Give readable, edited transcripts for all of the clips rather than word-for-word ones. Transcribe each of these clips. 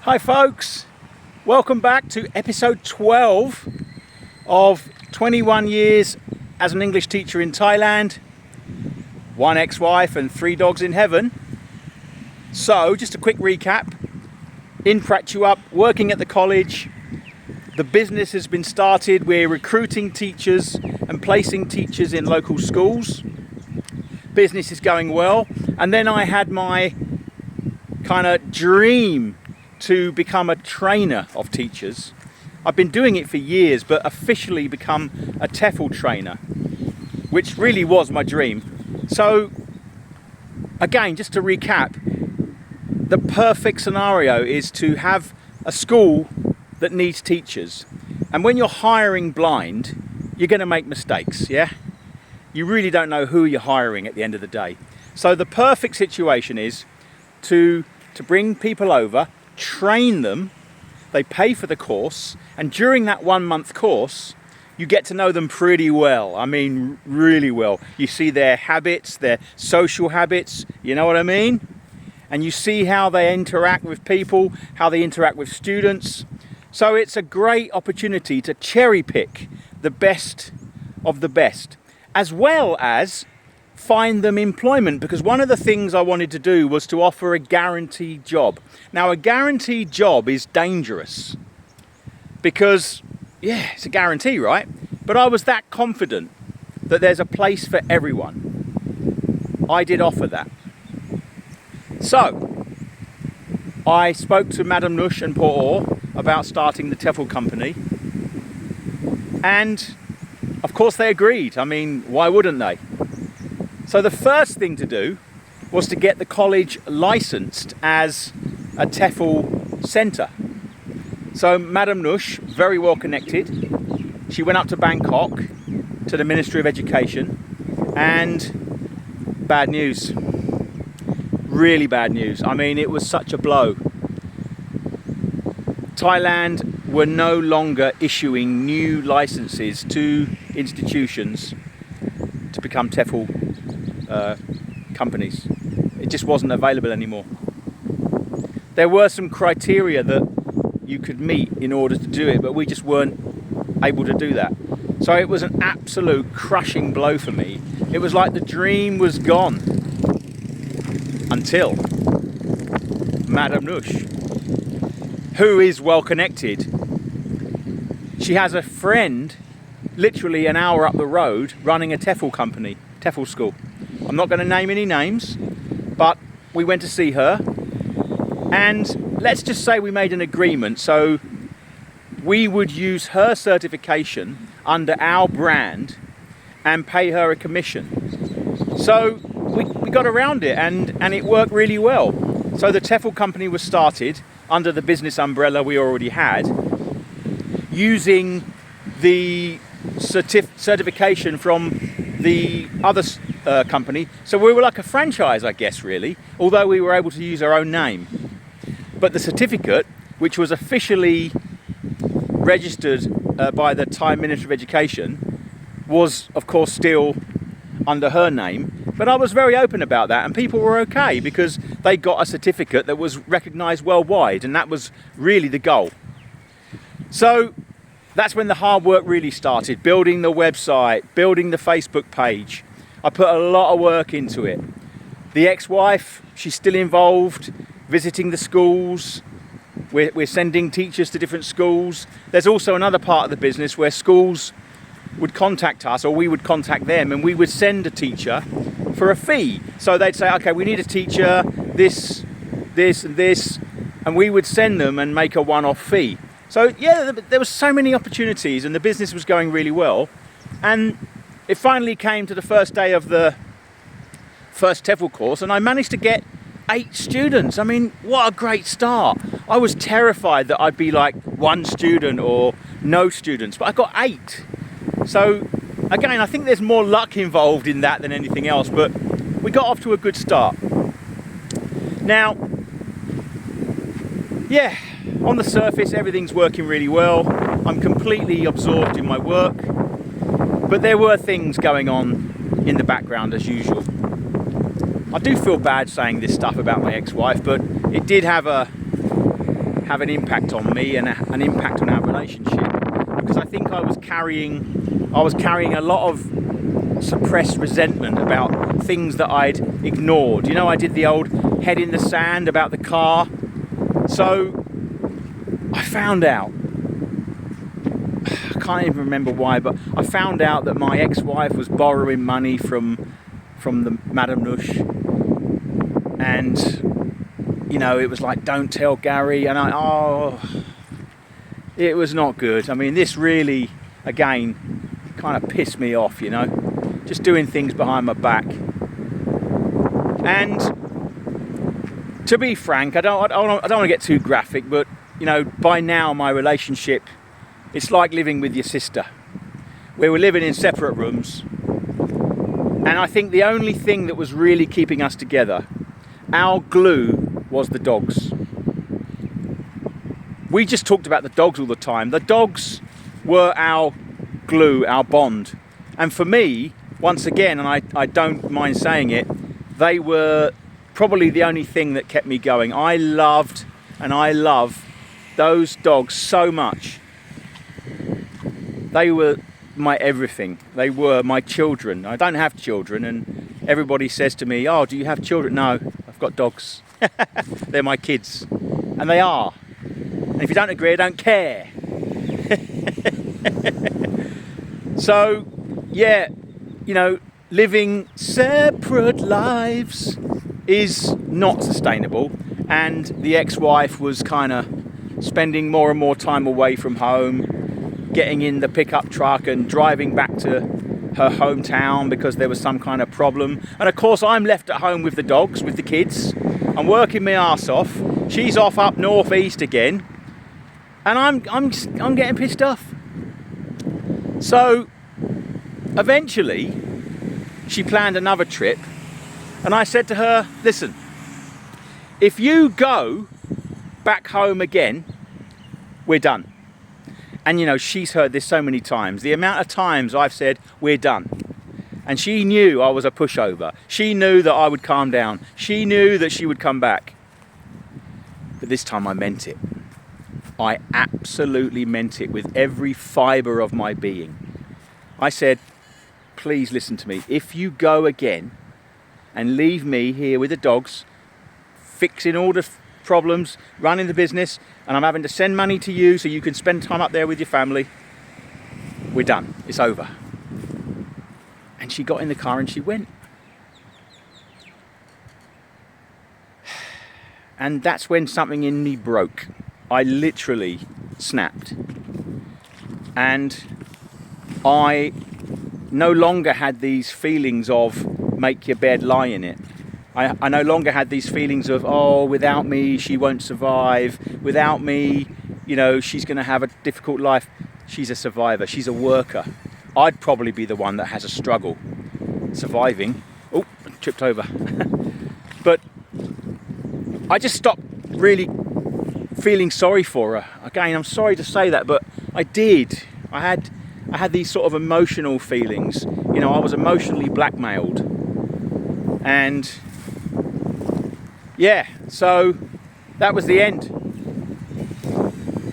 Hi folks, welcome back to episode 12 of 21 years as an English teacher in Thailand, one ex-wife and 3 dogs in heaven. So just a quick recap, in Prachuap, working at the college, the business has been started, we're recruiting teachers and placing teachers in local schools. Business is going well, and then I had my kind of dream to become a trainer of teachers. I've been doing it for years, but officially become a TEFL trainer, which really was my dream. So again, just to recap, the perfect scenario is to have a school that needs teachers. And when you're hiring blind, you're going to make mistakes, yeah? You really don't know who you're hiring at the end of the day. So the perfect situation is to bring people over, train them, they pay for the course, and during that 1 month course, you get to know them pretty well. I mean, really well. You see their habits, their social habits, you know what I mean? And you see how they interact with people, how they interact with students. So it's a great opportunity to cherry pick the best of the best, as well as find them employment, because one of the things I wanted to do was to offer a guaranteed job. Now, a guaranteed job is dangerous because, yeah, it's a guarantee, right? But I was that confident that there's a place for everyone. I did offer that. So I spoke to Madam Nush and Port about starting the TEFL company, and of course they agreed. I mean, why wouldn't they? So the first thing to do was to get the college licensed as a TEFL centre. So Madam Nush, very well connected, she went up to Bangkok to the Ministry of Education, and bad news, really bad news. I mean, it was such a blow. Thailand were no longer issuing new licenses to institutions to become TEFL companies. It just wasn't available anymore. There were some criteria that you could meet in order to do it, but we just weren't able to do that. So it was an absolute crushing blow for me. It was like the dream was gone until Madam Nush, who is well connected. She has a friend literally an hour up the road running a TEFL company, TEFL school. I'm not going to name any names, but we went to see her, and let's just say we made an agreement. So we would use her certification under our brand and pay her a commission. So we got around it, and it worked really well. So the TEFL company was started under the business umbrella we already had, using the certification from the other company. So we were like a franchise, I guess, really, although we were able to use our own name. But the certificate, which was officially registered by the Thai Ministry of Education, was of course still under her name. But I was very open about that, and people were okay because they got a certificate that was recognised worldwide, and that was really the goal. So that's when the hard work really started, building the website, building the Facebook page. I put a lot of work into it. The ex-wife, she's still involved, visiting the schools. We're sending teachers to different schools. There's also another part of the business where schools would contact us, or we would contact them, and we would send a teacher for a fee. So they'd say, okay, we need a teacher, this, and this, and we would send them and make a one-off fee. So yeah, there were so many opportunities, and the business was going really well. And it finally came to the first day of the first TEFL course, and I managed to get 8 students. I mean, what a great start. I was terrified that I'd be like 1 student or no students, but I got 8. So again, I think there's more luck involved in that than anything else, but we got off to a good start. Now, yeah, on the surface, everything's working really well. I'm completely absorbed in my work, but there were things going on in the background as usual. I do feel bad saying this stuff about my ex-wife, but it did have a have an impact on me and an impact on our relationship, because I think I was carrying a lot of suppressed resentment about things that I'd ignored. You know, I did the old head in the sand about the car. So I found out, I can't even remember why, but I found out that my ex-wife was borrowing money from the Madame Nush, and you know, it was like, don't tell Gary, and it was not good. I mean, this really, again, kind of pissed me off, you know, just doing things behind my back. And to be frank, I don't want to get too graphic, but you know, by now my relationship, it's like living with your sister. We were living in separate rooms, and I think the only thing that was really keeping us together, our glue, was the dogs. We just talked about the dogs all the time. The dogs were our glue, our bond. And for me, once again, and I don't mind saying it, they were probably the only thing that kept me going. I loved and I love those dogs so much. They were my everything. They were my children. I don't have children, and everybody says to me, oh, do you have children? No, I've got dogs. They're my kids. And they are. And if you don't agree, I don't care. So, yeah, you know, living separate lives is not sustainable. And the ex-wife was kind of spending more and more time away from home, getting in the pickup truck and driving back to her hometown because there was some kind of problem. And of course, I'm left at home with the dogs, with the kids. I'm working my arse off. She's off up northeast again, and I'm getting pissed off. So eventually, she planned another trip, and I said to her, listen, if you go back home again, we're done. And you know, she's heard this so many times. The amount of times I've said, we're done. And she knew I was a pushover. She knew that I would calm down. She knew that she would come back. But this time I meant it. I absolutely meant it with every fibre of my being. I said, please listen to me. If you go again and leave me here with the dogs, fixing all the problems, running the business, and I'm having to send money to you so you can spend time up there with your family, we're done. It's over. And she got in the car and she went. And that's when something in me broke. I literally snapped. And I no longer had these feelings of make your bed, lie in it. I no longer had these feelings of, oh, without me, she won't survive. Without me, you know, she's going to have a difficult life. She's a survivor. She's a worker. I'd probably be the one that has a struggle surviving. Oh, I tripped over. But I just stopped really feeling sorry for her. Again, I'm sorry to say that, but I did. I had these sort of emotional feelings. You know, I was emotionally blackmailed. And yeah, so that was the end.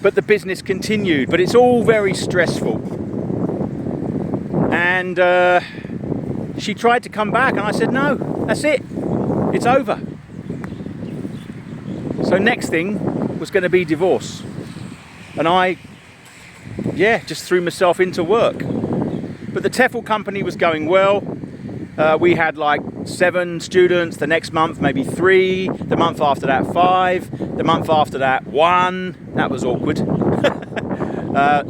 But the business continued, but it's all very stressful. And she tried to come back, and I said, no, that's it. It's over. So next thing was going to be divorce. And I, just threw myself into work. But the TEFL company was going well. We had like 7 students, the next month maybe 3, the month after that 5, the month after that 1, that was awkward,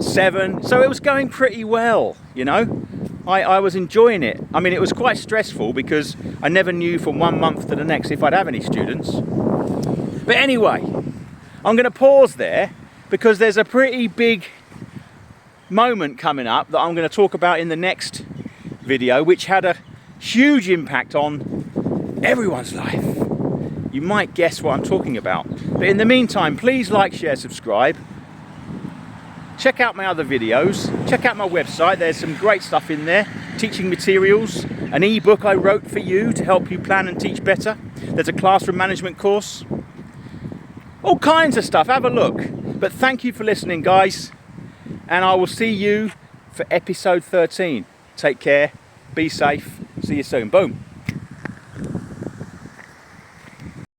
7, so it was going pretty well, you know. I was enjoying it. I mean, it was quite stressful because I never knew from one month to the next if I'd have any students. But anyway, I'm going to pause there because there's a pretty big moment coming up that I'm going to talk about in the next video, which had a huge impact on everyone's life. You might guess what I'm talking about. But in the meantime, please like, share, subscribe. Check out my other videos. Check out my website. There's some great stuff in there. Teaching materials, an ebook I wrote for you to help you plan and teach better. There's a classroom management course. all kinds of stuff. Have a look. But thank you for listening, guys, and I will see you for episode 13. Take care, be safe, see you soon. Boom.